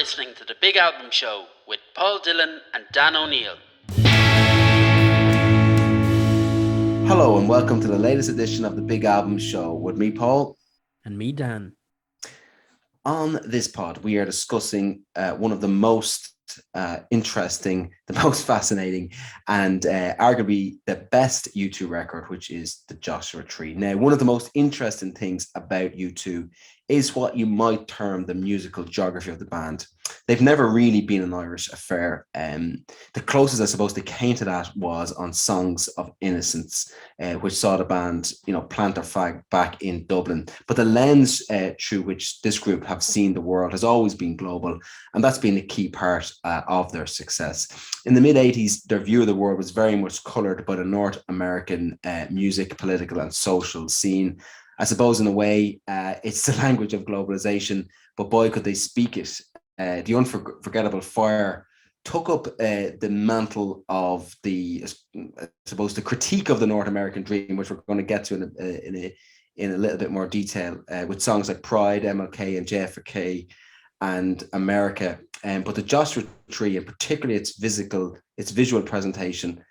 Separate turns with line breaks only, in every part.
listening to The Big Album Show with Paul Dillon and Dan O'Neill.
Hello and welcome to the latest edition of The Big Album Show with me, Paul.
And me, Dan.
On this pod, we are discussing one of the most interesting, the most fascinating, and arguably the best U2 record, which is the Joshua Tree. Now, one of the most interesting things about U2 is what you might term the musical geography of the band. They've never really been an Irish affair. The closest, I suppose, they came to that was on Songs of Innocence, which saw the band, plant their flag back in Dublin. But the lens through which this group have seen the world has always been global, and that's been a key part of their success. In the mid-'80s, their view of the world was very much coloured by the North American music, political and social scene. I suppose in a way, it's the language of globalization, but boy, could they speak it. The Unforgettable Fire took up the mantle of the critique of the North American dream, which we're going to get to in a little bit more detail, with songs like Pride, MLK and JFK and America. But the Joshua Tree, and particularly its visual presentation,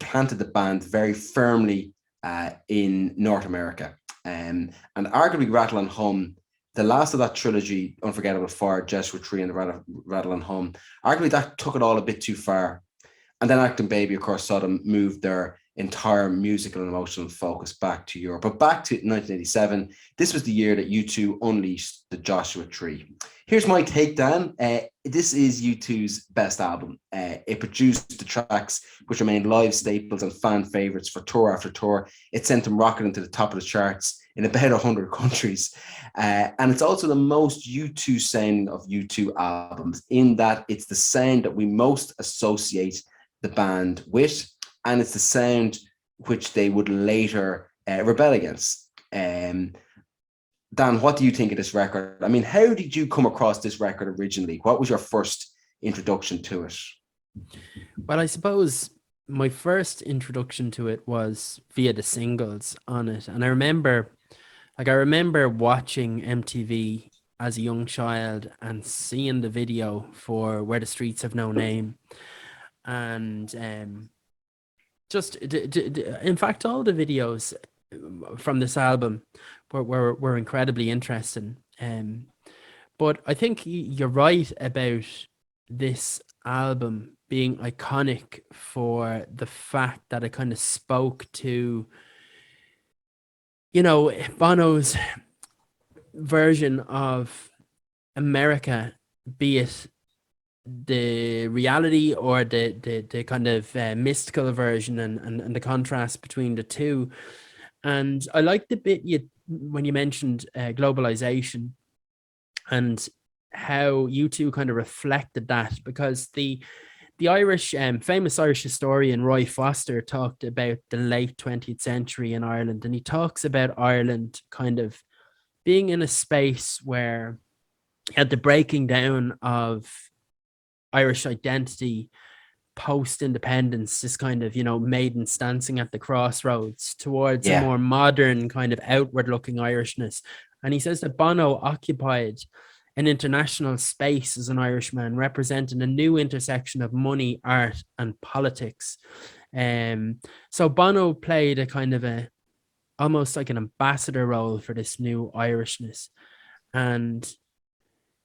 planted the band very firmly in North America. And arguably Rattle and Hum, the last of that trilogy, Unforgettable Fire, Joshua Tree and the Rattle and Hum, arguably that took it all a bit too far. And then Acting Baby, of course, saw them move their entire musical and emotional focus back to Europe. But back to 1987, this was the year that U2 unleashed the Joshua Tree. Here's my take, Dan. This is U2's best album. It produced the tracks which remained live staples and fan favorites for tour after tour. It sent them rocketing to the top of the charts in about 100 countries. And it's also the most U2 sounding of U2 albums, in that it's the sound that we most associate the band with, and it's the sound which they would later rebel against. Dan, what do you think of this record? I mean, how did you come across this record originally? What was your first introduction to it?
Well, I suppose my first introduction to it was via the singles on it. And I remember watching MTV as a young child and seeing the video for Where the Streets Have No Name. And in fact, all the videos from this album were incredibly interesting. But I think you're right about this album being iconic for the fact that it kind of spoke to, Bono's version of America, be it the reality or the kind of mystical version, and the contrast between the two. And I like the bit when you mentioned globalization and how U2 kind of reflected that, because the Irish, famous Irish historian Roy Foster talked about the late 20th century in Ireland, and he talks about Ireland kind of being in a space where at the breaking down of Irish identity post-independence, this kind of, maidens dancing at the crossroads towards a more modern kind of outward-looking Irishness. And he says that Bono occupied an international space as an Irishman, representing a new intersection of money, art, and politics. So Bono played a kind of almost like an ambassador role for this new Irishness. And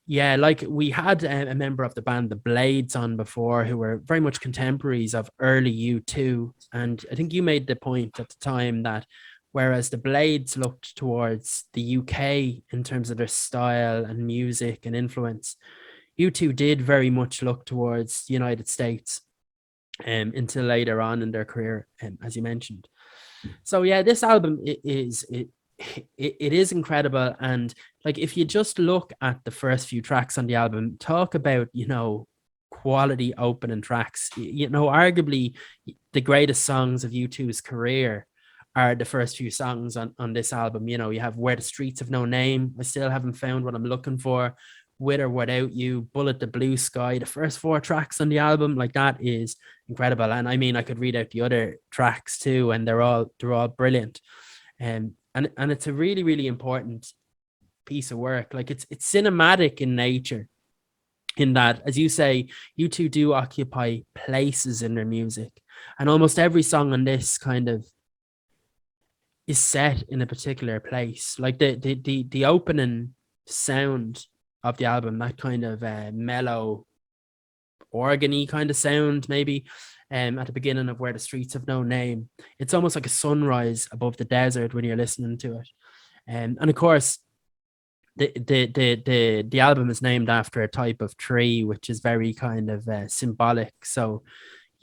yeah, like we had a member of the band, the Blades, on before, who were very much contemporaries of early U2. And I think you made the point at the time that whereas the Blades looked towards the UK in terms of their style and music and influence, U2 did very much look towards the United States until later on in their career, as you mentioned. So yeah, this album is incredible. And like, if you just look at the first few tracks on the album, talk about, quality opening tracks, arguably the greatest songs of U2's career are the first few songs on this album. You have Where the Streets Have No Name, I Still Haven't Found What I'm Looking For, With or Without You, Bullet the Blue Sky. The first 4 tracks on the album, like, that is incredible. And I mean, I could read out the other tracks too, and they're all brilliant. And it's a really, really important piece of work. Like, it's cinematic in nature. in that, as you say, U2 do occupy places in their music, and almost every song on this kind of is set in a particular place. Like the opening sound of the album, that kind of mellow organy kind of sound, maybe at the beginning of Where the Streets Have No Name. It's almost like a sunrise above the desert when you're listening to it. And of course, the album is named after a type of tree, which is very kind of symbolic. So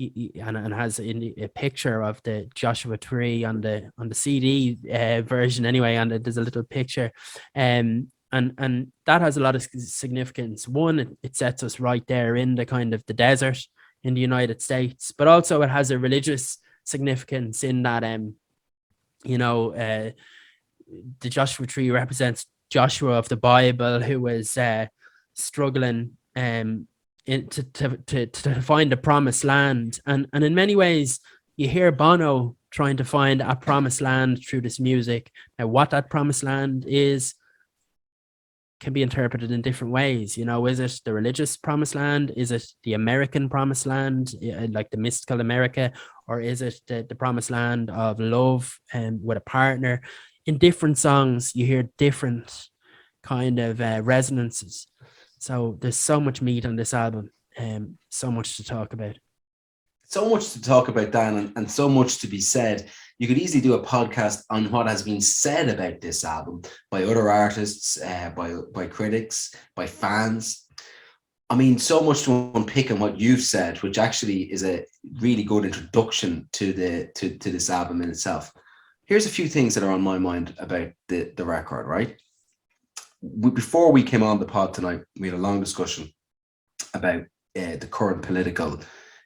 and has a picture of the Joshua tree on the CD version anyway, and there's a little picture, and that has a lot of significance. One, it sets us right there in the kind of the desert in the United States, but also it has a religious significance in that the Joshua tree represents Joshua of the Bible, who was struggling to find a promised land, and in many ways you hear Bono trying to find a promised land through this music. Now, what that promised land is can be interpreted in different ways. Is it the religious promised land? Is it the American promised land, like the mystical America? Or is it the promised land of love with a partner? In different songs, you hear different kind of resonances. So there's so much meat on this album, so much to talk about.
So much to talk about, Dan, and so much to be said. You could easily do a podcast on what has been said about this album by other artists, by critics, by fans. I mean, so much to unpick in what you've said, which actually is a really good introduction to this album in itself. Here's a few things that are on my mind about the record, right? Before we came on the pod tonight, we had a long discussion about the current political,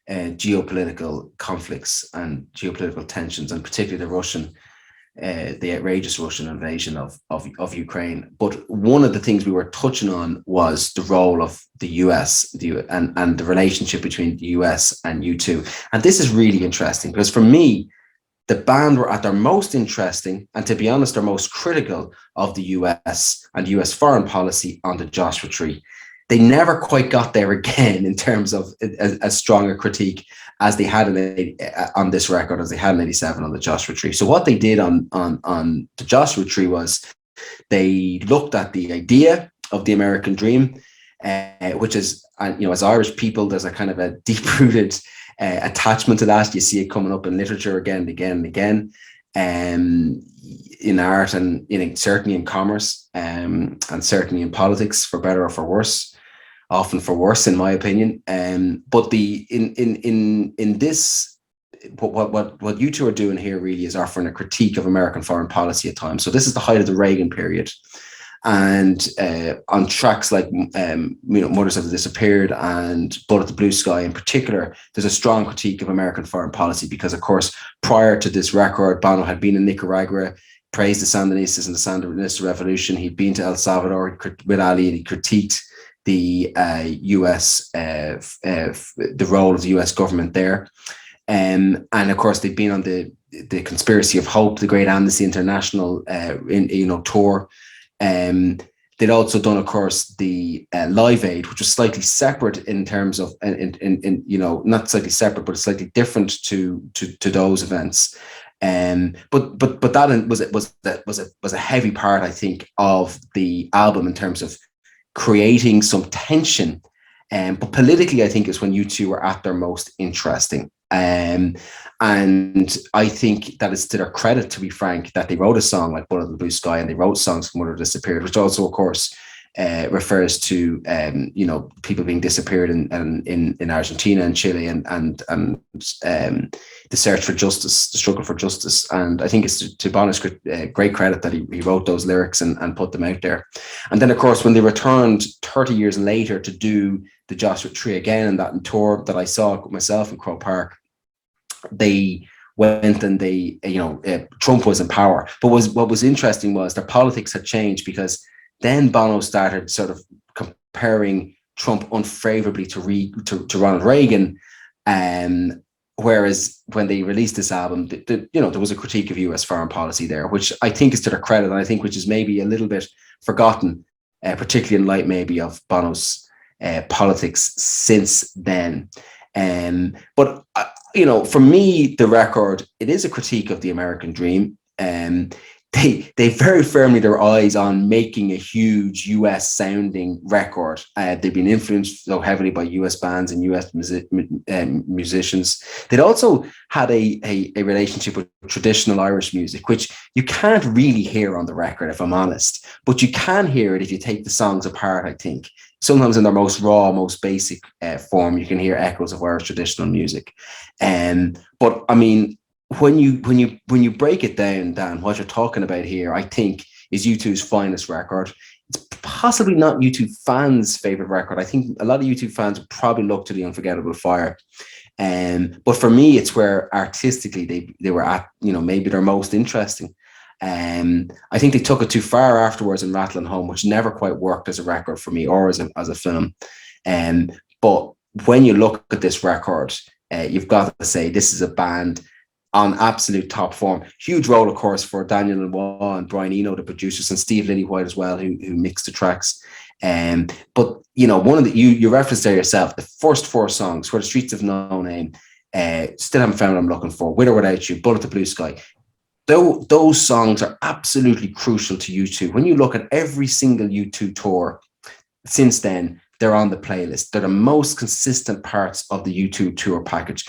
geopolitical conflicts and geopolitical tensions, and particularly the outrageous Russian invasion of Ukraine. But one of the things we were touching on was the role of the US and the relationship between the US and U2. And this is really interesting because for me, the band were at their most interesting, and to be honest, their most critical of the US and US foreign policy on the Joshua Tree. They never quite got there again in terms of as strong a critique as they had on this record as they had in '87 on the Joshua Tree. So what they did on the Joshua Tree was they looked at the idea of the American dream, which is, as Irish people, there's a kind of a deep-rooted attachment to that. You see it coming up in literature again and again and again, in art and certainly in commerce, and certainly in politics, for better or for worse, often for worse in my opinion. But in this, what U2 are doing here really is offering a critique of American foreign policy at times. So this is the height of the Reagan period. And on tracks like Mothers Have Disappeared and Bullet the Blue Sky in particular, there's a strong critique of American foreign policy because, of course, prior to this record, Bono had been in Nicaragua, praised the Sandinistas and the Sandinista revolution. He'd been to El Salvador with Ali, and he critiqued the US, the role of the US government there. And of course, they've been on the Conspiracy of Hope, the Great Amnesty International tour. They'd also done, of course, the Live Aid, which was slightly separate in terms of, not slightly separate, but slightly different to those events. But that was a heavy part, I think, of the album in terms of creating some tension. But politically, I think is when U2 were at their most interesting. And I think that it's to their credit, to be frank, that they wrote a song like Bullet in the Blue Sky, and they wrote songs from Mother Disappeared, which also, of course, refers to people being disappeared in Argentina and Chile, and the search for justice, the struggle for justice. And I think it's to Bono's great credit that he wrote those lyrics and put them out there. And then, of course, when they returned 30 years later to do the Joshua Tree again, and that tour that I saw myself in Croke Park, they went and Trump was in power. But what was interesting was their politics had changed, because then Bono started sort of comparing Trump unfavorably to Ronald Reagan. Whereas when they released this album, there was a critique of US foreign policy there, which I think is to their credit, and I think which is maybe a little bit forgotten, particularly in light maybe of Bono's politics since then. But for me, the record, it is a critique of the American dream. They very firmly their eyes on making a huge US sounding record. They've been influenced so heavily by US bands and US musicians. They'd also had a relationship with traditional Irish music, which you can't really hear on the record, if I'm honest, but you can hear it if you take the songs apart, I think. Sometimes in their most raw, most basic form, you can hear echoes of Irish traditional music. But I mean, when you break it down, Dan, what you're talking about here, I think, is U2's finest record. It's possibly not U2 fans' favorite record. I think a lot of U2 fans would probably look to The Unforgettable Fire. But for me, it's where artistically they were at, maybe their most interesting. I think they took it too far afterwards in Rattling Home, which never quite worked as a record for me or as a film. But when you look at this record, you've got to say this is a band on absolute top form. Huge role, of course, for Daniel Lanois and Brian Eno, the producers, and Steve Lillywhite as well, who mixed the tracks. But one of the you referenced there yourself, the first four songs, Where the Streets Have No Name, Still Haven't Found What I'm Looking For, With or Without You, Bullet to Blue Sky. Those songs are absolutely crucial to U2. When you look at every single U2 tour since then, they're on the playlist. They're the most consistent parts of the U2 tour package.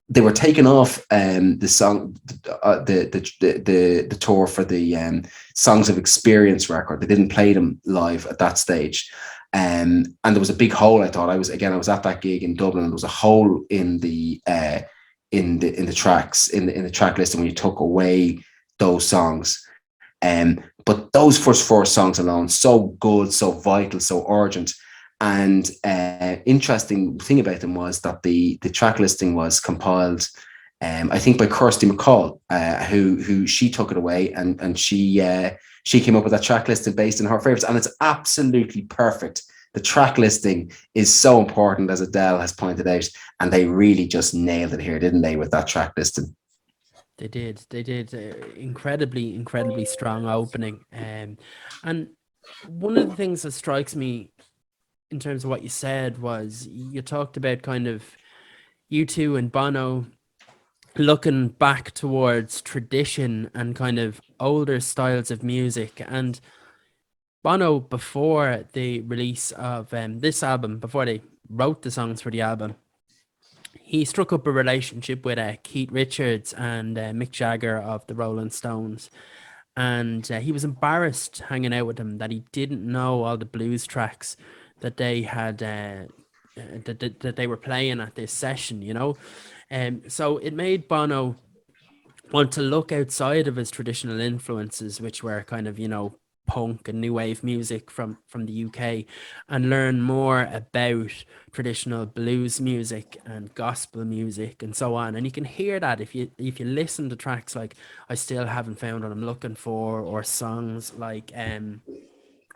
They were taken off the song, the tour for the Songs of Experience record. They didn't play them live at that stage, and there was a big hole. I thought I was at that gig in Dublin, and there was a hole in the tracks in the track list, and when you took away those songs. But those first four songs alone, so good, so vital, so urgent. And interesting thing about them was that the track listing was compiled, I think, by Kirsty MacColl, who she took it away, and she came up with that track listing based on her favorites, and it's absolutely perfect. The track listing is so important, as Adele has pointed out, and they really just nailed it here, didn't they, with that track listing?
They did. Incredibly strong opening. And one of the things that strikes me in terms of what you said was you talked about kind of U2 and Bono looking back towards tradition and kind of older styles of music. And Bono, before the release of this album, before they wrote the songs for the album, he struck up a relationship with Keith Richards and Mick Jagger of the Rolling Stones. And he was embarrassed hanging out with them that he didn't know all the blues tracks that they had that they were playing at this session, so it made Bono want to look outside of his traditional influences, which were kind of punk and new wave music from the UK, and learn more about traditional blues music and gospel music and so on. And you can hear that if you listen to tracks like I Still Haven't Found What I'm Looking For, or songs like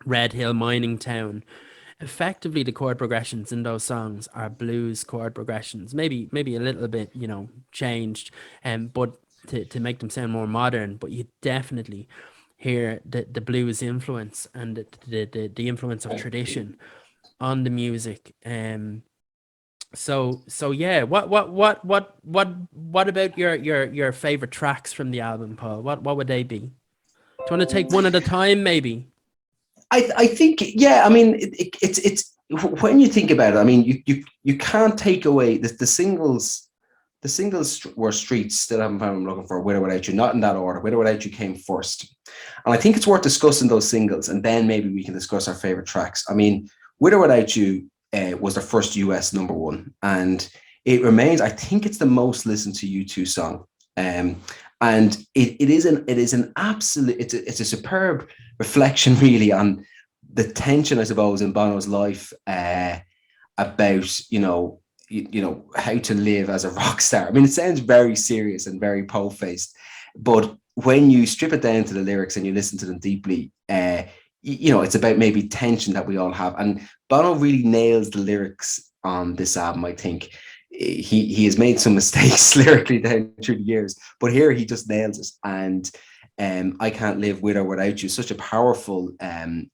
Red Hill Mining Town. Effectively, the chord progressions in those songs are blues chord progressions, maybe a little bit changed, but to make them sound more modern. But you definitely hear the blues influence and the influence of tradition on the music. So yeah, what about your favorite tracks from the album, Paul? What would they be? Do you want to take one at a time, maybe?
I think, yeah. I mean, it's when you think about it. I mean, you can't take away the singles. The singles were Streets, Still Haven't Found What I'm Looking For, With or Without You, not in that order. With or Without You came first, and I think it's worth discussing those singles, and then maybe we can discuss our favorite tracks. I mean, With or Without You was their first US #1, and it remains. I think it's the most listened to U2 song. And it is an absolute, it's a superb reflection really on the tension, I suppose, in Bono's life about how to live as a rock star. I mean, it sounds very serious and very po-faced, but when you strip it down to the lyrics and you listen to them deeply, it's about maybe tension that we all have. And Bono really nails the lyrics on this album, I think. He has made some mistakes lyrically down through the years, but here he just nails it. And I Can't Live With or Without You, such a powerful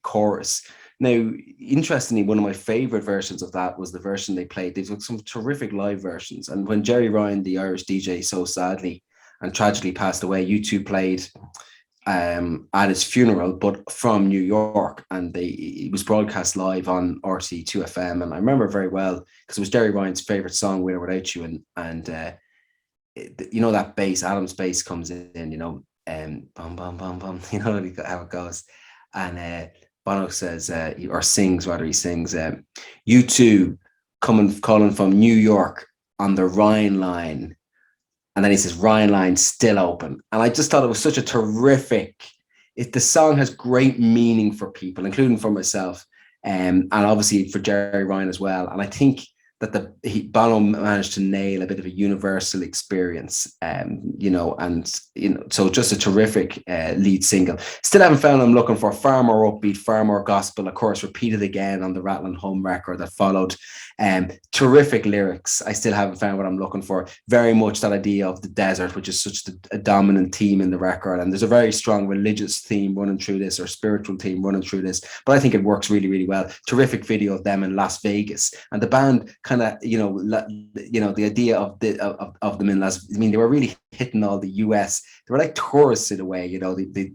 chorus. Now, interestingly, one of my favorite versions of that was the version they played. They've got some terrific live versions. And when Jerry Ryan, the Irish DJ, so sadly and tragically passed away, U2 played at his funeral, but from New York, and it was broadcast live on RT2 FM. And I remember very well because it was Jerry Ryan's favorite song, "With or Without You," and you know that bass, Adam's bass comes in, you know, bum bum bum bum, you know how it goes, and Bono says, or sings rather, he sings, "U2 calling from New York on the Rhine line." And then he says, "Ryan line still open." And I just thought it was such a terrific, the song has great meaning for people, including for myself, and obviously for Jerry Ryan as well. And I think that Bono managed to nail a bit of a universal experience, you know, and, you know, so just a terrific lead single. Still haven't found I'm looking for, far more upbeat, far more gospel, of course, repeated again on the Rattlin' Hum record that followed. Terrific lyrics. I still haven't found what I'm looking for. Very much that idea of the desert, which is such a dominant theme in the record. And there's a very strong religious theme running through this, or spiritual theme running through this. But I think it works really, really well. Terrific video of them in Las Vegas. And the band kind of, you know, the idea of them in Las, I mean, they were really hitting all the US. They were like tourists in a way, you know, they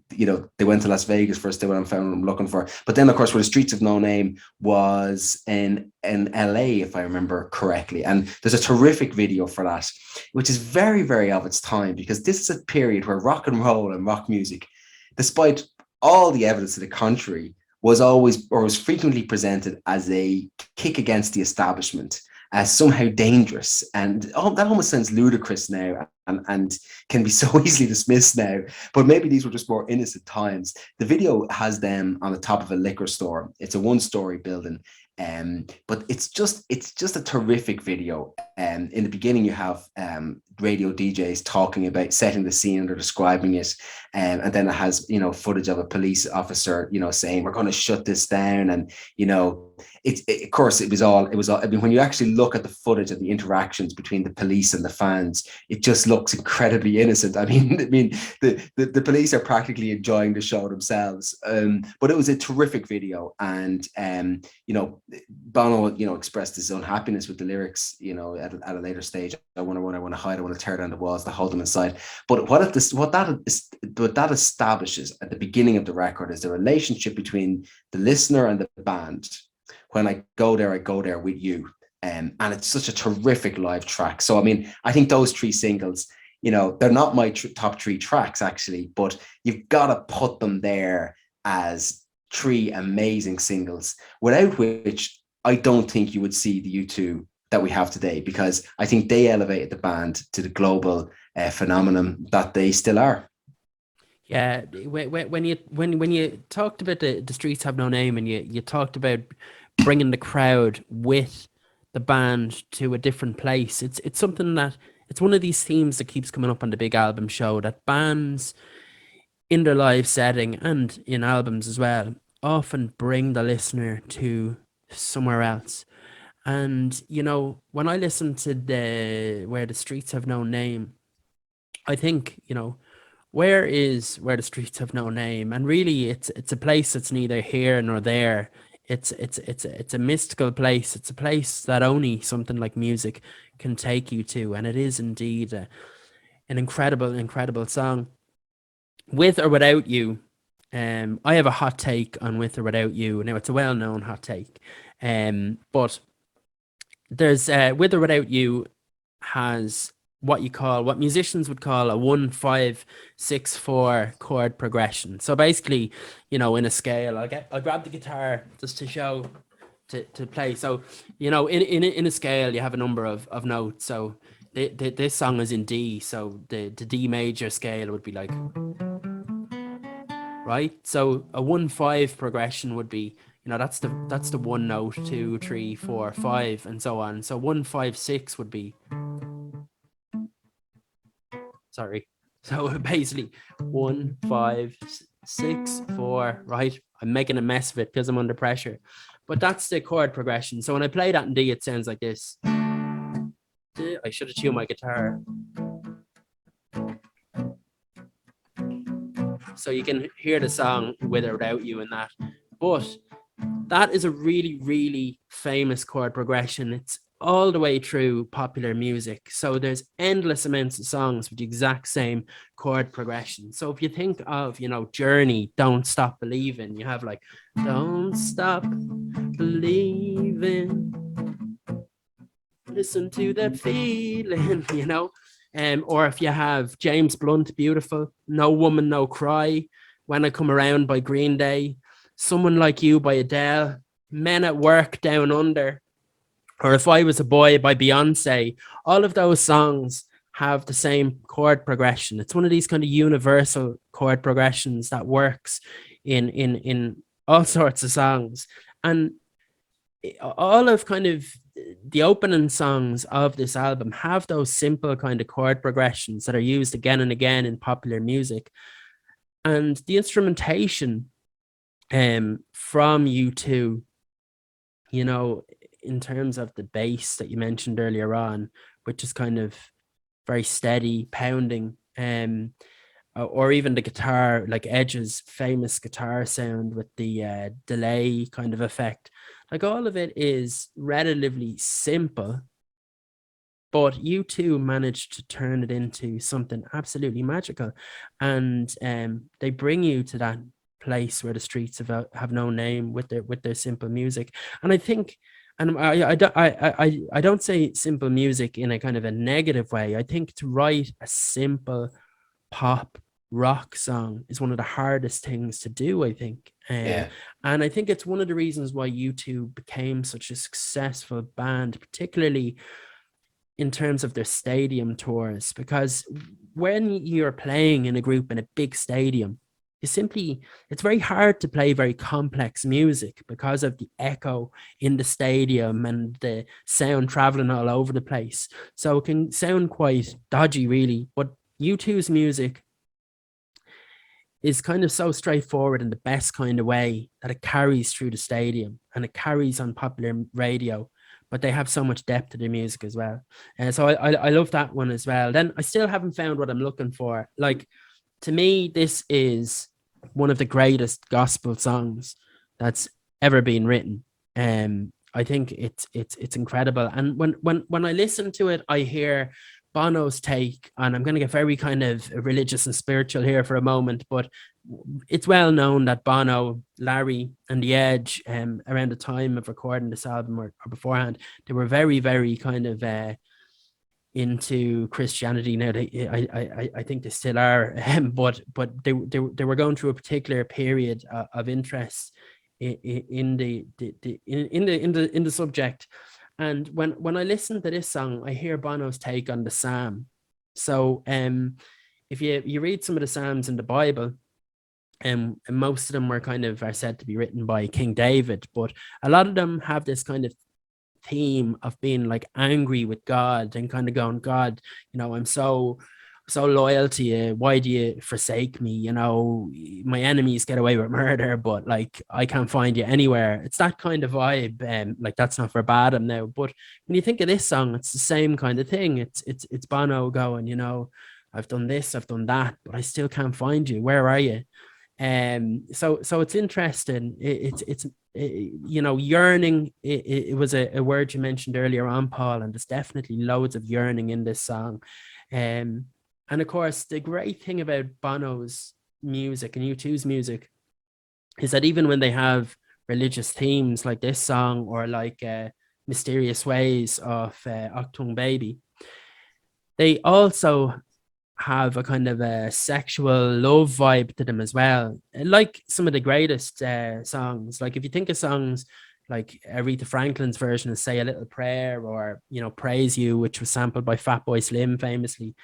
went to Las Vegas first, they went and found what I'm looking for. But then, of course, where the Streets of No Name was in LA, if I remember correctly. And there's a terrific video for that, which is very, very of its time, because this is a period where rock and roll and rock music, despite all the evidence to the contrary, was always, or was frequently presented as a kick against the establishment, as somehow dangerous. And that almost sounds ludicrous now, and can be so easily dismissed now. But maybe these were just more innocent times. The video has them on the top of a liquor store. It's a one-story building. But it's just a terrific video. In the beginning, you have radio DJs talking about setting the scene, and they're describing it, and then it has, you know, footage of a police officer, you know, saying, "We're going to shut this down," and, you know, of course it was all. I mean, when you actually look at the footage of the interactions between the police and the fans, it just looks incredibly innocent. I mean, the police are practically enjoying the show themselves. But it was a terrific video, and you know, Bono, you know, expressed his unhappiness with the lyrics, you know, at a later stage. "I want to run, I want to hide, I want to tear down the walls to hold them inside." But what that establishes at the beginning of the record is the relationship between the listener and the band. "When I go there with you." And it's such a terrific live track. So, I mean, I think those three singles, you know, they're not my top three tracks, actually, but you've got to put them there as three amazing singles, without which I don't think you would see the U2 that we have today, because I think they elevated the band to the global phenomenon that they still are.
Yeah, when you talked about the Streets Have No Name, and you talked about bringing the crowd with the band to a different place, it's something that, it's one of these themes that keeps coming up on the big album show, that bands in their live setting and in albums as well often bring the listener to somewhere else. And, you know, when I listen to Where the Streets Have No Name, I think, you know, where the streets have no name? And really, it's a place that's neither here nor there. It's a mystical place. It's a place that only something like music can take you to, and it is indeed an incredible song. With or Without You, I have a hot take on With or Without You. Now, it's a well-known hot take, but there's With or Without You has what musicians would call a 1-5-6-4 chord progression. So basically, you know, in a scale, I'll grab the guitar just to show to play. So, you know, in a scale, you have a number of notes. So this song is in D. So the D major scale would be like, right? So a 1-5 progression would be, you know, that's the one note, 2, 3, 4, 5, and so on. So 1-5-6 would be, sorry. So basically 1-5-6-4, right? I'm making a mess of it because I'm under pressure. But that's the chord progression. So when I play that in D, it sounds like this. I should have tuned my guitar. So you can hear the song With or Without You in that. But that is a really, really famous chord progression. It's all the way through popular music. So there's endless amounts of songs with the exact same chord progression. So if you think of, Journey, Don't Stop Believing, you have like, don't stop believing, listen to that feeling, or if you have James Blunt, Beautiful, No Woman, No Cry, When I Come Around by Green Day, Someone Like You by Adele, Men at Work, Down Under, or If I Was a Boy by Beyonce. All of those songs have the same chord progression. It's one of these kind of universal chord progressions that works in all sorts of songs. And all of kind of the opening songs of this album have those simple kind of chord progressions that are used again and again in popular music. And the instrumentation from U2, in terms of the bass that you mentioned earlier on, which is kind of very steady pounding, or even the guitar, like Edge's famous guitar sound with the delay kind of effect. Like all of it is relatively simple, but U2 managed to turn it into something absolutely magical. And they bring you to that place where the streets have no name with their simple music. And I think, and I don't say simple music in a kind of a negative way. I think to write a simple pop rock song is one of the hardest things to do, I think.
Yeah.
And I think it's one of the reasons why U2 became such a successful band, particularly in terms of their stadium tours, because when you're playing in a group in a big stadium, it's very hard to play very complex music because of the echo in the stadium and the sound traveling all over the place. So it can sound quite dodgy, really. But U2's music is kind of so straightforward in the best kind of way that it carries through the stadium and it carries on popular radio, but they have so much depth to their music as well. And so I love that one as well. Then I still haven't found what I'm looking for. Like, to me, this is one of the greatest gospel songs that's ever been written. I think it's incredible. And when I listen to it, I hear Bono's take, and I'm going to get very kind of religious and spiritual here for a moment, but it's well known that Bono, Larry, and The Edge, around the time of recording this album or beforehand, they were very, very kind of into Christianity. Now, I think they still are, but they were going through a particular period of interest in the subject. And when I listen to this song, I hear Bono's take on the psalm. So if you read some of the psalms in the Bible, and most of them are said to be written by King David, but a lot of them have this kind of theme of being like angry with God and kind of going, God, I'm so loyal to you. Why do you forsake me? My enemies get away with murder, but like I can't find you anywhere. It's that kind of vibe. Like, that's not verbatim now, but when you think of this song, it's the same kind of thing. It's Bono going, I've done this, I've done that, but I still can't find you. Where are you? So it's interesting. It's yearning. It was a word you mentioned earlier on, Paul, and there's definitely loads of yearning in this song. And of course, the great thing about Bono's music and U2's music is that even when they have religious themes like this song, or like Mysterious Ways of Achtung Baby, they also have a kind of a sexual love vibe to them as well. Like some of the greatest songs. Like if you think of songs like Aretha Franklin's version of Say a Little Prayer, or, Praise You, which was sampled by Fatboy Slim famously,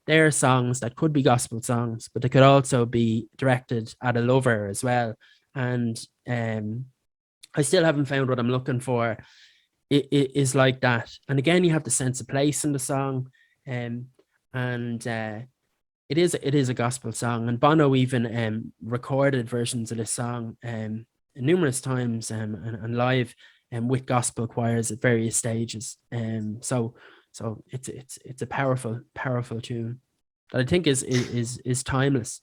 they're songs that could be gospel songs, but they could also be directed at a lover as well. And I still haven't found what I'm looking for. It is like that. And again, you have the sense of place in the song. And it is a gospel song, and Bono even recorded versions of this song numerous times, and live with gospel choirs at various stages. So it's a powerful tune that I think is timeless.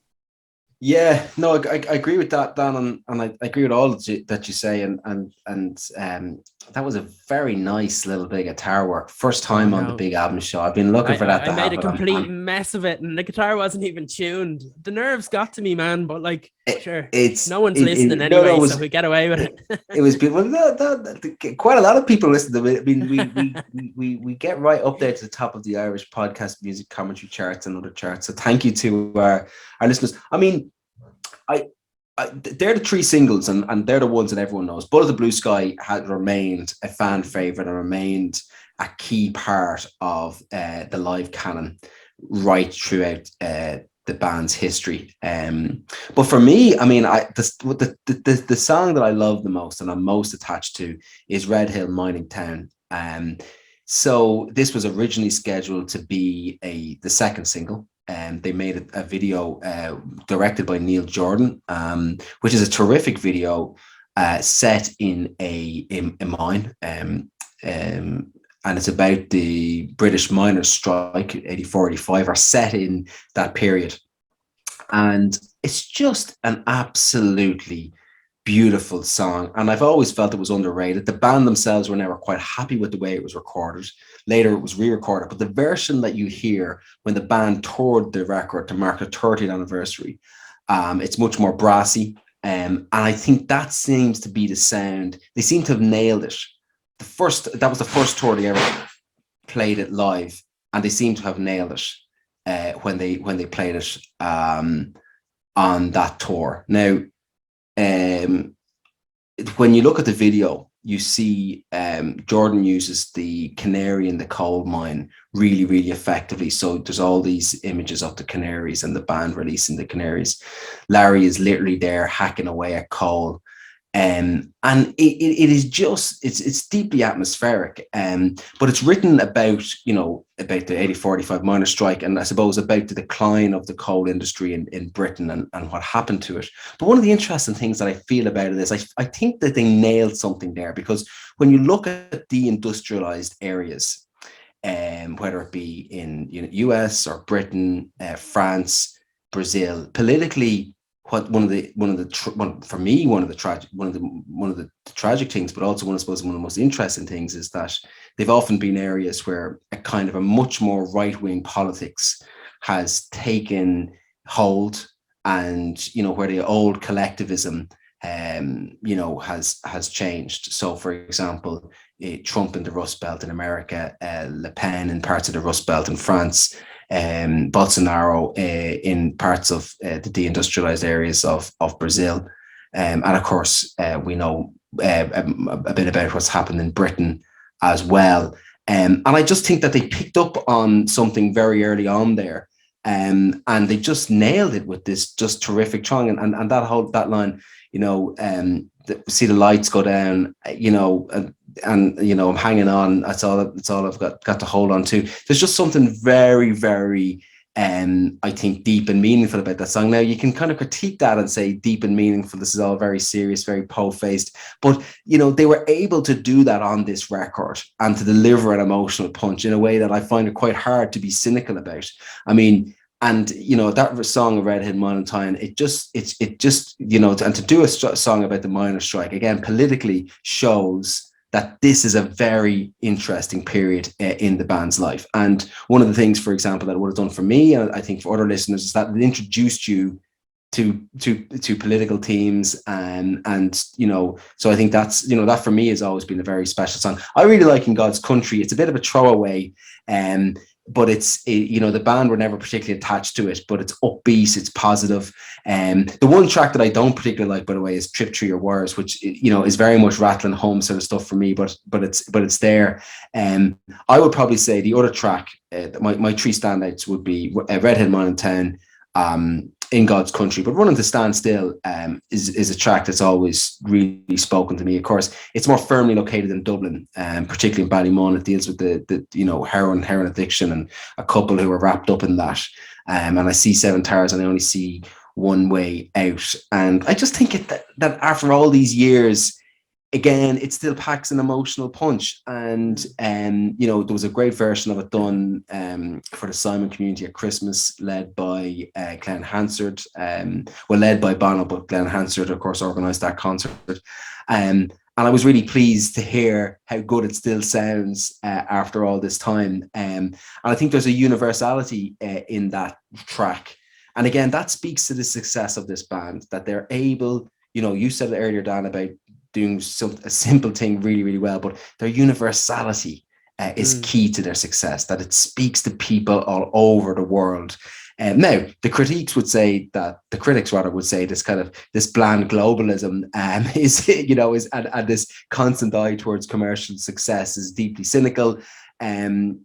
Yeah, no, I agree with that, Dan, and I agree with all that you say, that was a very nice little bit of guitar work. First
Oh
time on the
no.
Big Album Show. I've been looking for that
I
to
made a
happen.
complete mess of it, and the guitar wasn't even tuned. The nerves got to me, man. But like,
it,
sure,
it's
no one's listening
no, no,
anyway, so we get away with
it,
it.
it was people. Quite a lot of people listen to it. I mean, we get right up there to the top of the Irish podcast music commentary charts and other charts. So thank you to our listeners. I mean, I they're the three singles, and they're the ones that everyone knows. Bullet the Blue Sky had remained a fan favorite and remained a key part of the live canon right throughout the band's history. But for me, I mean, the song that I love the most and I'm most attached to is Red Hill Mining Town. So this was originally scheduled to be the second single. And they made a video directed by Neil Jordan, which is a terrific video set in a mine. And it's about the British miners' strike, 84, 85, are set in that period. And it's just an absolutely beautiful song. And I've always felt it was underrated. The band themselves were never quite happy with the way it was recorded. Later, it was re-recorded. But the version that you hear when the band toured the record to mark the 30th anniversary, it's much more brassy. And I think that seems to be the sound. They seem to have nailed it. That was the first tour they ever played it live, and they seem to have nailed it when they played it on that tour. Now, when you look at the video, you see Jordan uses the canary in the coal mine really, really effectively. So there's all these images of the canaries and the band releasing the canaries. Larry is literally there hacking away at coal. And it is just it's deeply atmospheric, but it's written about about the 80-45 miners' strike, and I suppose about the decline of the coal industry in Britain and what happened to it. But one of the interesting things that I feel about it is I think that they nailed something there, because when you look at deindustrialized areas, whether it be in US or Britain, France, Brazil, politically, what one of the tragic things, but also one of the most interesting things, is that they've often been areas where a kind of a much more right-wing politics has taken hold, and where the old collectivism has changed. So, for example, Trump in the Rust Belt in America, Le Pen in parts of the Rust Belt in France, Bolsonaro in parts of the deindustrialized areas of Brazil. And of course, we know a bit about what's happened in Britain as well. And I just think that they picked up on something very early on there. And they just nailed it with this just terrific song. And that line, see the lights go down, I'm hanging on. That's all I've got to hold on to. There's just something very, very, I think, deep and meaningful about that song. Now, you can kind of critique that and say deep and meaningful, this is all very serious, very po-faced, but they were able to do that on this record and to deliver an emotional punch in a way that I find it quite hard to be cynical about. I mean, and that song of Red Hill Mining Town, and to do a song about the miners' strike again politically shows that this is a very interesting period in the band's life. And one of the things, for example, that it would have done for me, and I think for other listeners, is that it introduced you to political themes, and so I think that's that for me has always been a very special song. I really like In God's Country. It's a bit of a throwaway, but the band were never particularly attached to it, but it's upbeat, it's positive. The one track that I don't particularly like, by the way, is Trip Through Your Wires, which is very much rattling home sort of stuff for me, but it's there. I would probably say the other track, my three standouts would be Red Hill Mining Town, In God's Country, but Running to Stand Still is a track that's always really spoken to me. Of course, it's more firmly located in Dublin, particularly in Ballymun. It deals with the heroin addiction and a couple who are wrapped up in that. And I see Seven Towers, and I only see one way out. And I just think that after all these years, again, it still packs an emotional punch. And, you know, there was a great version of it done for the Simon community at Christmas, led by Glenn Hansard. Led by Bono, but Glenn Hansard, of course, organised that concert. And I was really pleased to hear how good it still sounds after all this time. And I think there's a universality in that track. And again, that speaks to the success of this band, that they're able, you know, you said it earlier, Dan, about doing a simple thing really, really well, but their universality is key to their success, that it speaks to people all over the world. Now, the critics would say this kind of this bland globalism is, you know, and this constant eye towards commercial success is deeply cynical. And,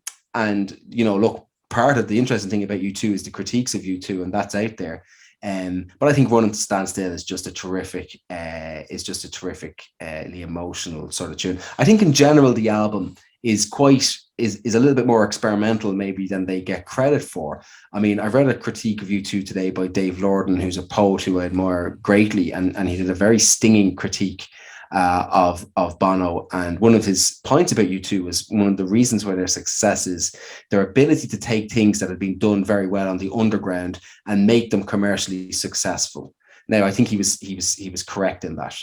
you know, look, part of the interesting thing about U2 is the critiques of U2, and that's out there. But I think Running to Stand Still is just a terrifically emotional sort of tune. I think in general the album is a little bit more experimental maybe than they get credit for. I mean, I've read a critique of U2 today by Dave Lorden, who's a poet who I admire greatly, and he did a very stinging critique of Bono. And one of his points about U2 was one of the reasons why their success is their ability to take things that had been done very well on the underground and make them commercially successful. Now, I think he was correct in that.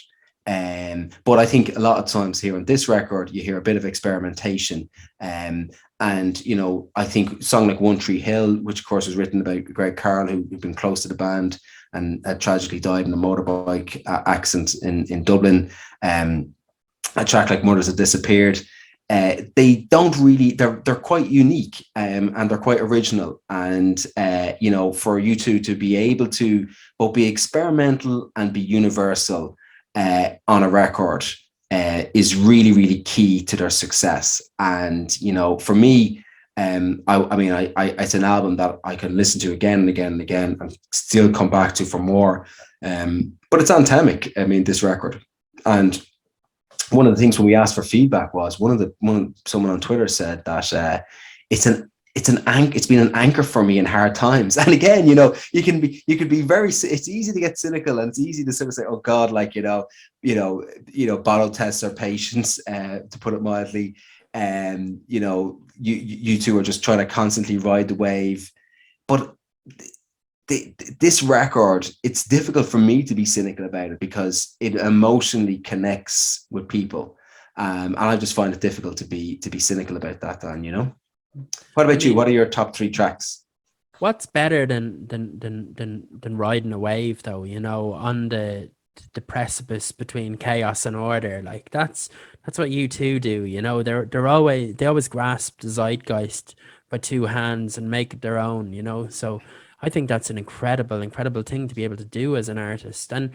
But I think a lot of times here on this record, you hear a bit of experimentation. And, you know, I think a song like One Tree Hill, which of course was written about Greg Carroll, who'd been close to the band and had tragically died in a motorbike accident in Dublin. A track like Mothers Have Disappeared. They don't really, they're quite unique and they're quite original. And, you know, for U2 to be able to both be experimental and be universal on a record is really, really key to their success. And, you know, for me, it's an album that I can listen to again and again and again and still come back to for more. But it's anthemic, I mean, this record. And one of the things when we asked for feedback was someone on Twitter said that it's been an anchor for me in hard times. And again, you know, you could be it's easy to get cynical, and it's easy to sort of say, oh God, like, you know, bottle tests our patience, to put it mildly. And, you know, you two are just trying to constantly ride the wave. But this record, it's difficult for me to be cynical about it because it emotionally connects with people. And I just find it difficult to be cynical about that, Dan, you know? What about you? What are your top 3 tracks?
What's better than riding a wave, though, you know, on the precipice between chaos and order? Like that's what U2 do, you know. They always grasp the zeitgeist by 2 hands and make it their own, you know. So I think that's an incredible thing to be able to do as an artist. And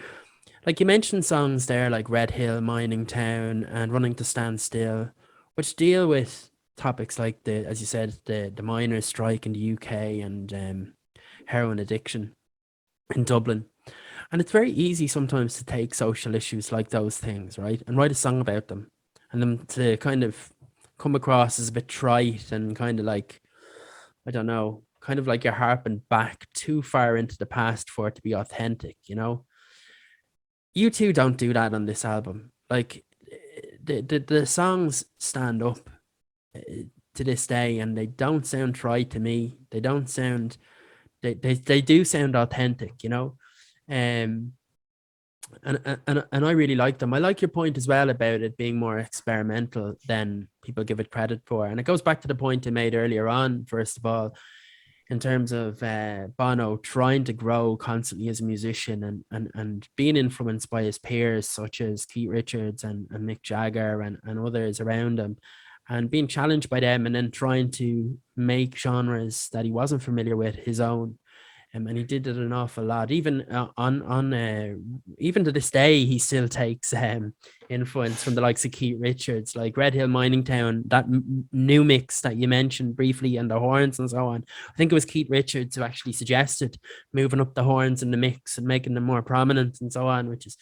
like you mentioned songs there like Red Hill, Mining Town and Running to Stand Still, which deal with topics like as you said, the miners' strike in the UK and heroin addiction in Dublin. And it's very easy sometimes to take social issues like those things, right, and write a song about them, and them to kind of come across as a bit trite and kind of like, I don't know, kind of like you're harping back too far into the past for it to be authentic, you know. U2 don't do that on this album. Like the songs stand up to this day, and they don't sound trite to me. They don't sound, they do sound authentic, you know. And I really like them. I like your point as well about it being more experimental than people give it credit for. And it goes back to the point I made earlier on, first of all, in terms of Bono trying to grow constantly as a musician and being influenced by his peers such as Keith Richards and Mick Jagger and others around him, and being challenged by them, and then trying to make genres that he wasn't familiar with his own. And he did it an awful lot. Even even to this day, he still takes influence from the likes of Keith Richards, like Red Hill, Mining Town, that new mix that you mentioned briefly, and the horns and so on. I think it was Keith Richards who actually suggested moving up the horns in the mix and making them more prominent and so on, which is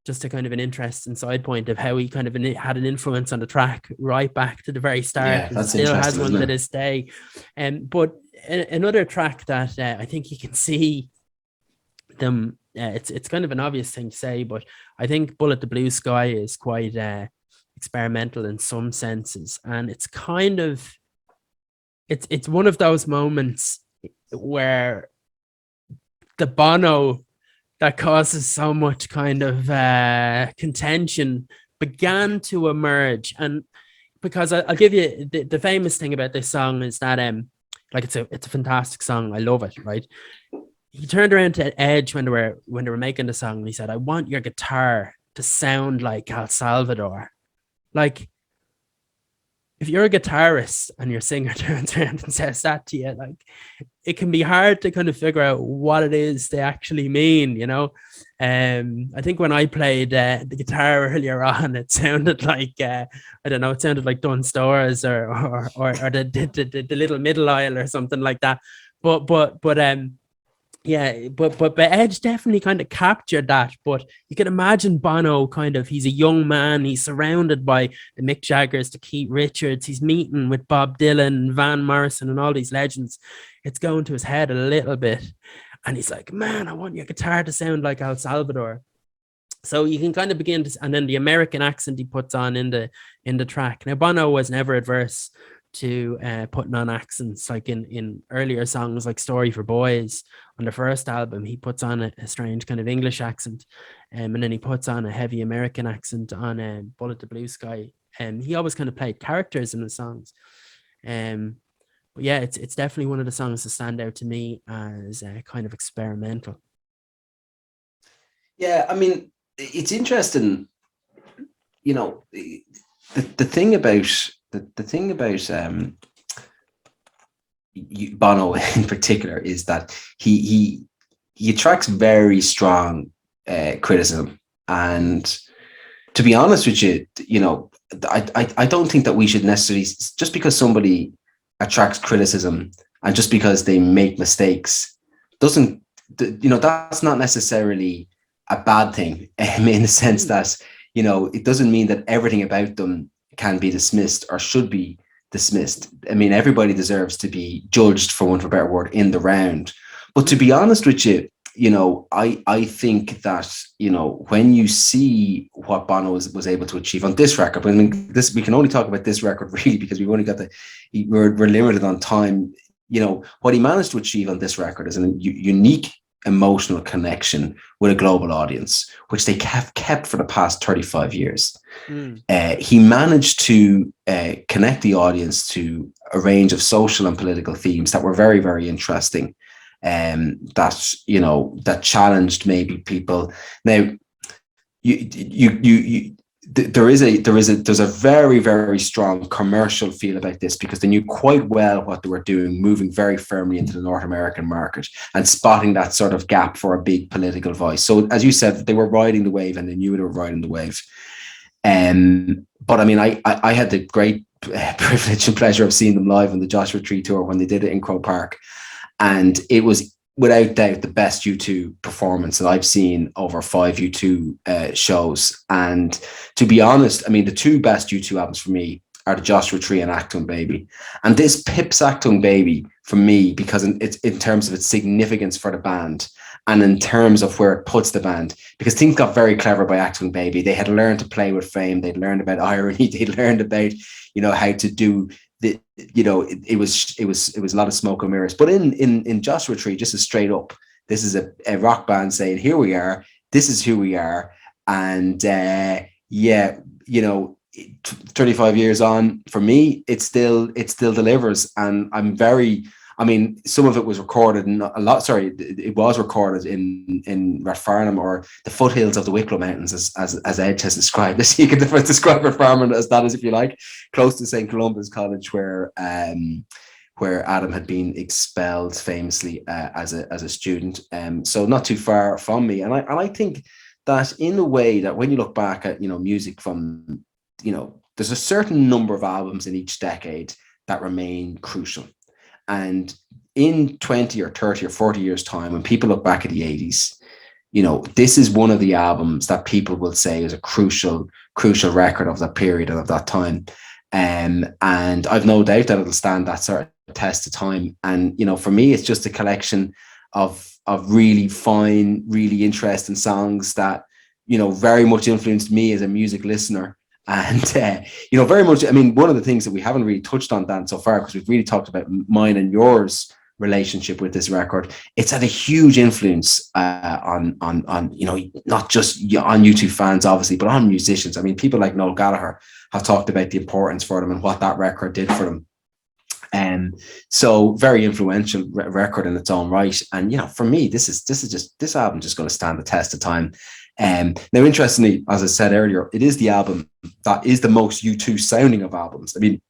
just a kind of an interesting side point of how he kind of had an influence on the track right back to the very start.
Yeah, that's
still has one to this day. But another track that I think you can see them it's kind of an obvious thing to say, but I think Bullet the Blue Sky is quite experimental in some senses, and it's kind of it's one of those moments where the Bono that causes so much kind of contention began to emerge. And because I'll give you the famous thing about this song is that like it's a fantastic song. I love it, right? He turned around to Edge when they were making the song, and he said, "I want your guitar to sound like El Salvador." Like, if you're a guitarist and your singer turns around and says that to you, like, it can be hard to kind of figure out what it is they actually mean, you know. I think when I played the guitar earlier on, it sounded like I don't know, it sounded like Dunn Stores or the Little Middle Aisle or something like that. But yeah, but Edge definitely kind of captured that. But you can imagine Bono he's a young man. He's surrounded by the Mick Jaggers, the Keith Richards. He's meeting with Bob Dylan, Van Morrison, and all these legends. It's going to his head a little bit. And he's like, man, I want your guitar to sound like El Salvador. So you can kind of begin to, and then the American accent he puts on in the track. Now, Bono was never adverse to putting on accents, like in earlier songs like Story for Boys on the first album. He puts on a strange kind of English accent, and then he puts on a heavy American accent on Bullet the Blue Sky. And he always kind of played characters in the songs. But yeah, it's definitely one of the songs that stand out to me as kind of experimental.
Yeah, I mean, it's interesting, you know, the thing about Bono in particular is that he attracts very strong criticism, and to be honest with you, you know, I don't think that we should necessarily, just because somebody attracts criticism and just because they make mistakes doesn't, you know, that's not necessarily a bad thing, in the sense that, you know, it doesn't mean that everything about them can be dismissed or should be dismissed. I mean, everybody deserves to be judged, for want of a better word, in the round. But to be honest with you, you know, I think that, you know, when you see what Bono was able to achieve on this record, I mean, we can only talk about this record really because we've only got we're limited on time. You know, what he managed to achieve on this record is a unique emotional connection with a global audience, which they have kept for the past 35 years. He managed to connect the audience to a range of social and political themes that were very, very interesting. That, you know, that challenged maybe people. Now, there's a very, very strong commercial feel about this, because they knew quite well what they were doing, moving very firmly into the North American market and spotting that sort of gap for a big political voice. So, as you said, they were riding the wave, and they knew they were riding the wave. But I mean, I had the great privilege and pleasure of seeing them live on the Joshua Tree tour when they did it in Croke Park. And it was without doubt the best U2 performance that I've seen over 5 U2 shows. And to be honest, I mean, the two best U2 albums for me are the Joshua Tree and Achtung Baby. And this pips Achtung Baby for me because it's in terms of its significance for the band and in terms of where it puts the band, because things got very clever by Achtung Baby. They had learned to play with fame. They'd learned about irony. They'd learned about, you know, how to do the, you know, it was a lot of smoke and mirrors. But in Joshua Tree, just as straight up, this is a rock band saying, here we are, this is who we are. And yeah, you know, 35 years on, for me, it still delivers. And I mean, some of it was recorded, and it was recorded in Rathfarnham, or the foothills of the Wicklow Mountains, as Edge has described this. You can describe Rathfarnham as that, as if you like, close to St. Columba's College, where Adam had been expelled famously as a student. So not too far from me, and I think that in a way that when you look back at, you know, music from, you know, there's a certain number of albums in each decade that remain crucial. And in 20 or 30 or 40 years' time, when people look back at the 80s, you know, this is one of the albums that people will say is a crucial record of that period and of that time. And I've no doubt that it'll stand that sort of test of time. And, you know, for me, it's just a collection really fine, really interesting songs that, you know, very much influenced me as a music listener. And, you know, very much, I mean, one of the things that we haven't really touched on, Dan, so far, because we've really talked about mine and yours relationship with this record, it's had a huge influence on you know, not just on YouTube fans, obviously, but on musicians. I mean, people like Noel Gallagher have talked about the importance for them and what that record did for them. So very influential record in its own right. And, you know, for me, this album just going to stand the test of time. Now, interestingly, as I said earlier, it is the album that is the most U2 sounding of albums. I mean,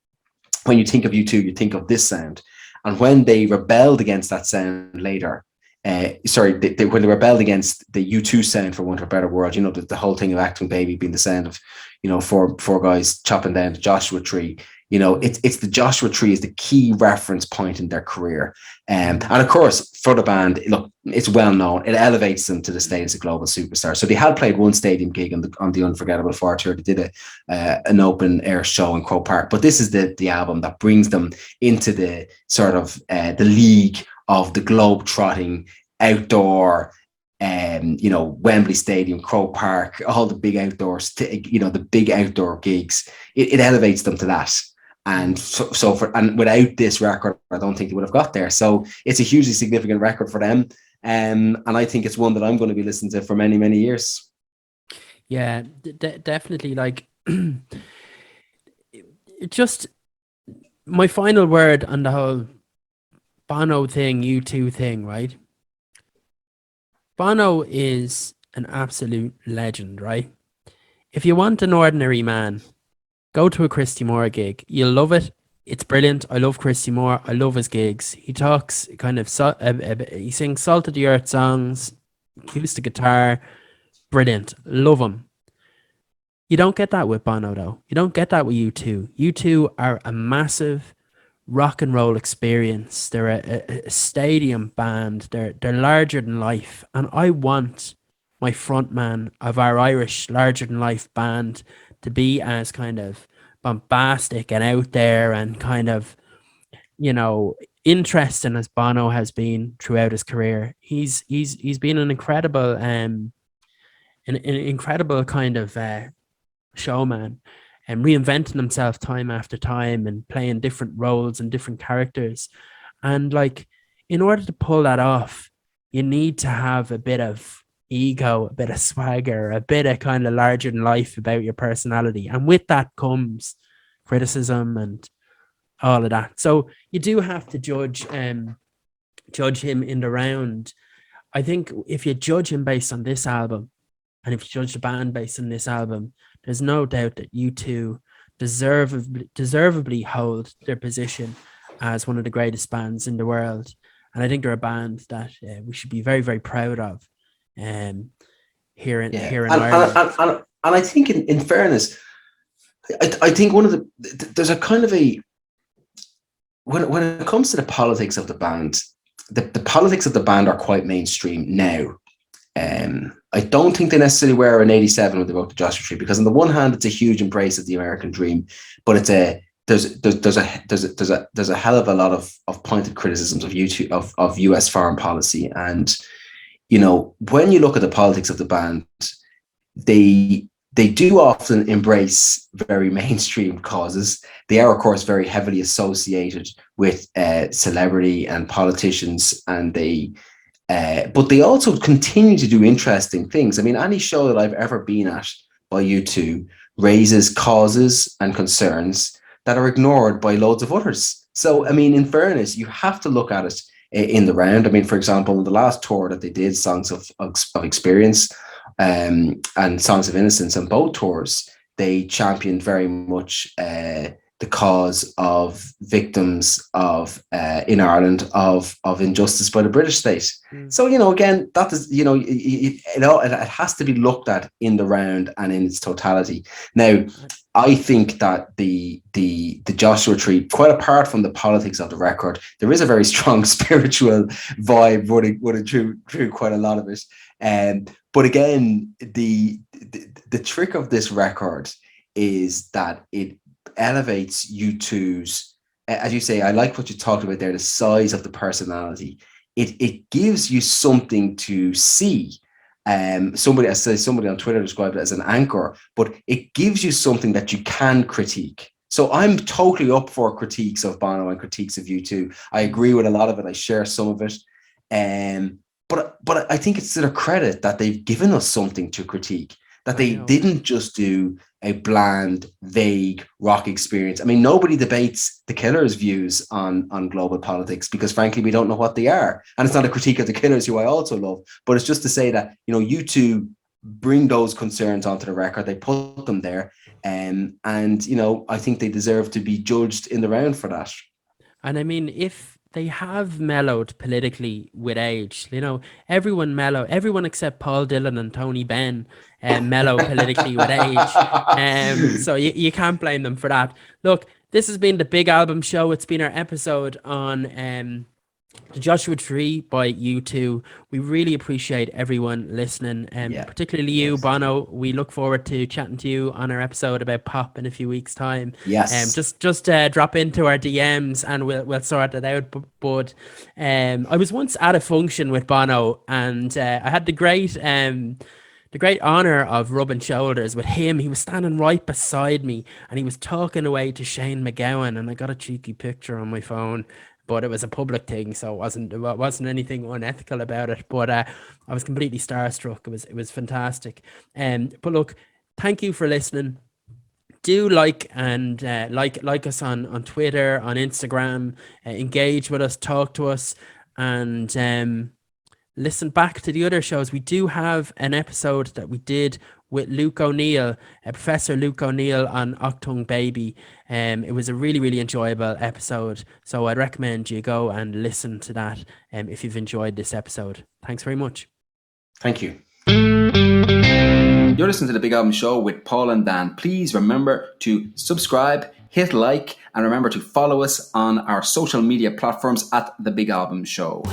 when you think of U2, you think of this sound. And when they rebelled against that sound later, when they rebelled against the U2 sound, for want of a better word, you know, the whole thing of Acting Baby being the sound of, you know, four guys chopping down the Joshua Tree. You know, it's the Joshua Tree is the key reference point in their career. And of course, for the band, look, it's well known. It elevates them to the status of global superstar. So they had played one stadium gig on the Unforgettable 4 tour. They did an open air show in Croke Park. But this is the album that brings them into the sort of the league of the globe-trotting outdoor, you know, Wembley Stadium, Croke Park, all the big outdoors, you know, the big outdoor gigs. It elevates them to that. And and without this record, I don't think they would have got there. So it's a hugely significant record for them. And I think it's one that I'm going to be listening to for many, many years.
Yeah, definitely. Like, just my final word on the whole Bono thing, U2 thing, right? Bono is an absolute legend, right? If you want an ordinary man, go to a Christy Moore gig. You'll love it. It's brilliant. I love Christy Moore. I love his gigs. He talks kind of, he sings salt of the earth songs, acoustic guitar. Brilliant. Love him. You don't get that with Bono, though. You don't get that with U2. U2 are a massive rock and roll experience. They're a stadium band. They're larger than life. And I want my frontman of our Irish larger than life band to be as kind of bombastic and out there and kind of, you know, interesting as Bono has been throughout his career. He's been an incredible an incredible kind of showman, and reinventing himself time after time and playing different roles and different characters. And like, in order to pull that off, you need to have a bit of ego, a bit of swagger, a bit of kind of larger than life about your personality. And with that comes criticism and all of that. So you do have to judge him in the round. I think if you judge him based on this album, and if you judge the band based on this album, there's no doubt that U2 deservedly hold their position as one of the greatest bands in the world. And I think they're a band that we should be very, very proud of. Here in Ireland.
And I think in fairness, I think one of there's a kind of a, when it comes to the politics of the band, the politics of the band are quite mainstream now. I don't think they necessarily were in '87 when they wrote the Joshua Tree, because on the one hand, it's a huge embrace of the American dream, but it's there's a hell of a lot of pointed criticisms of U2 of US foreign policy. And, you know, when you look at the politics of the band, they do often embrace very mainstream causes. They are, of course, very heavily associated with celebrity and politicians, and but they also continue to do interesting things. I mean, any show that I've ever been at by U2 raises causes and concerns that are ignored by loads of others. So, I mean, in fairness, you have to look at it in the round. I mean, for example, in the last tour that they did, Songs of Experience and Songs of Innocence, on both tours, they championed very much the cause of victims of in Ireland of injustice by the British state. So, you know, again, that is, you know, it has to be looked at in the round and in its totality. Now, I think that the Joshua Tree, quite apart from the politics of the record, there is a very strong spiritual vibe running through quite a lot of it. But again, the trick of this record is that it elevates U2's, as you say, I like what you talked about there, the size of the personality. it gives you something to see. Somebody on Twitter described it as an anchor, but it gives you something that you can critique. So I'm totally up for critiques of Bono and critiques of U2. I agree with a lot of it. I share some of it. But I think it's to their credit that they've given us something to critique, that they didn't just do a bland, vague rock experience. I mean, nobody debates the Killers' views on global politics because, frankly, we don't know what they are. And it's not a critique of the Killers, who I also love, but it's just to say that, U2 bring those concerns onto the record. They put them there. And I think they deserve to be judged in the round for that.
And I mean, if they have mellowed politically with age, everyone except Paul Dillon and Tony Benn mellow politically with age. So you can't blame them for that. Look, this has been the Big Album Show. It's been our episode on the Joshua Tree by U2. We really appreciate everyone listening, particularly you, Bono. We look forward to chatting to you on our episode about pop in a few weeks' time.
Yes.
Just drop into our DMs and we'll sort it out. But I was once at a function with Bono, and I had the great honor of rubbing shoulders with him. He was standing right beside me, and he was talking away to Shane MacGowan, and I got a cheeky picture on my phone. But it was a public thing, so it wasn't anything unethical about it. But I was completely starstruck. It was fantastic. But look, thank you for listening. Do like us on Twitter, on Instagram. Engage with us, talk to us, and listen back to the other shows. We do have an episode that we did with Luke O'Neill, Professor Luke O'Neill, on Octung Baby. It was a really, really enjoyable episode. So I'd recommend you go and listen to that if you've enjoyed this episode. Thanks very much.
Thank you.
You're listening to The Big Album Show with Paul and Dan. Please remember to subscribe, hit like, and remember to follow us on our social media platforms at The Big Album Show.